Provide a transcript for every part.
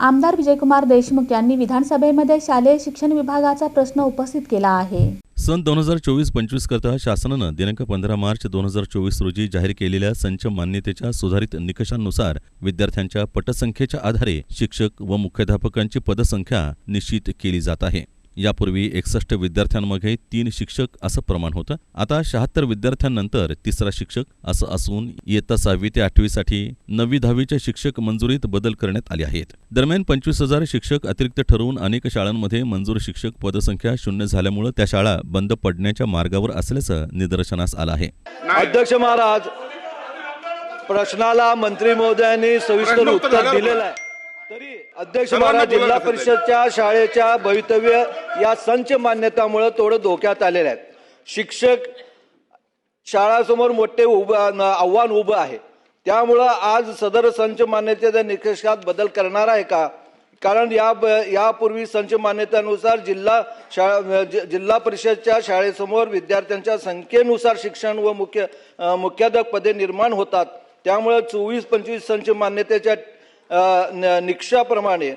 आमदार विजयकुमार देशमुख यांनी विधानसभेमध्ये शालेय शिक्षण विभागाचा प्रश्न उपस्थित केला आहे। सन 2024-25 करता शासनानं दिनांक 15 मार्च 2024 रोजी जाहीर केलेल्या संच मान्यतेच्या सुधारित निकषांनुसार विद्यार्थ्यांच्या पटसंख्येच्या आधारे शिक्षक व मुख्याध्यापकांची पदसंख्या निश्चित केली जात आहे। यापूर्वी 61 विद्यार्थ्यांमध्ये 3 शिक्षक असं प्रमाण होतं। आता 76 विद्यार्थ्यांनंतर 3रा शिक्षक असं असून इयत्ता 6वी ते 8वी साठी 9वी 10वीच्या शिक्षक मंजुरीत बदल करण्यात आले आहेत। दरम्यान 25,000 शिक्षक अतिरिक्त ठरवून अनेक शाळांमध्ये मंजूर शिक्षक पदसंख्या शून्य झाल्यामुळे त्या शाळा बंद पडण्याच्या मार्गावर असल्याचं निदर्शनास आलं आहे। अध्यक्ष महाराज, प्रश्नाला मंत्री महोदयांनी सविस्तर उत्तर दिलेलं आहे, तरी अध्यक्ष महाराज जिल्हा परिषदच्या शाळेच्या भवितव्य या संच मान्यतामुळे थोडं धोक्यात आलेले आहेत। शिक्षक शाळासमोर मोठे आव्हान उभं आहे, त्यामुळं आज सदर संच मान्यतेच्या निकषात बदल करणार आहे का? कारण यापूर्वी संच मान्यतेनुसार जिल्हा परिषदच्या शाळेसमोर विद्यार्थ्यांच्या संख्येनुसार शिक्षण व मुख्याध्यापक पदे निर्माण होतात। त्यामुळे 24-25 संच मान्यतेच्या निकषाप्रमाणे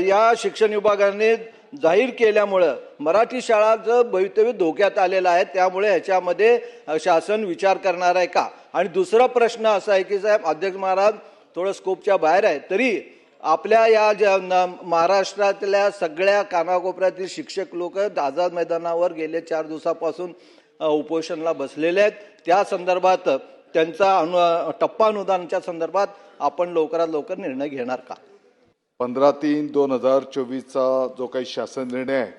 या शिक्षण विभागाने जाहीर केल्यामुळं मराठी शाळांचं भवितव्य धोक्यात आलेलं आहे। त्यामुळे ह्याच्यामध्ये शासन विचार करणार आहे का? आणि दुसरा प्रश्न असा आहे की साहेब, अध्यक्ष महाराज थोडं स्कोपच्या बाहेर आहे, तरी आपल्या या महाराष्ट्रातल्या सगळ्या कानाकोपऱ्यातील शिक्षक लोक आझाद मैदानावर गेले 4 दिवसापासून उपोषणाला बसलेले आहेत। त्या संदर्भात त्यांचा टप्पा अनुदानाच्या संदर्भात आपण लवकरात लवकर निर्णय घेणार का? 15/3/2024चा जो काही शासन निर्णय आहे,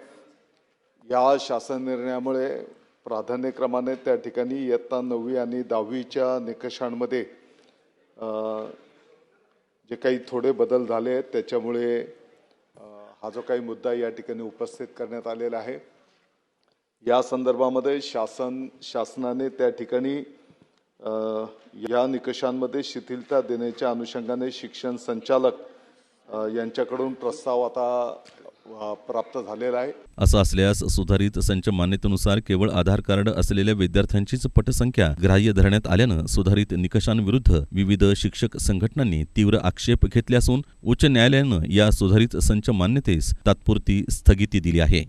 या शासन निर्णयामुळे प्राधान्यक्रमाने त्या ठिकाणी इयत्ता 9वी आणि 10वीच्या निकषांमध्ये जे काही थोडे बदल झाले आहेत, त्याच्यामुळे हा जो काही मुद्दा या ठिकाणी उपस्थित करण्यात आलेला आहे। या संदर्भामध्ये शासनाने त्या ठिकाणी या निकषांमध्ये शिथिलता देण्याच्या अनुषंगाने शिक्षण संचालक यांच्याकडून प्रस्ताव आता प्राप्त झालेला आहे। असं असल्यास सुधारित संच मान्यतेनुसार केवळ आधार कार्ड असलेल्या विद्यार्थ्यांचीच पटसंख्या ग्राह्य धरण्यात आल्यानं सुधारित निकषांविरुद्ध विविध शिक्षक संघटनांनी तीव्र आक्षेप घेतले असून उच्च न्यायालयानं या सुधारित संच मान्यतेस तात्पुरती स्थगिती दिली आहे।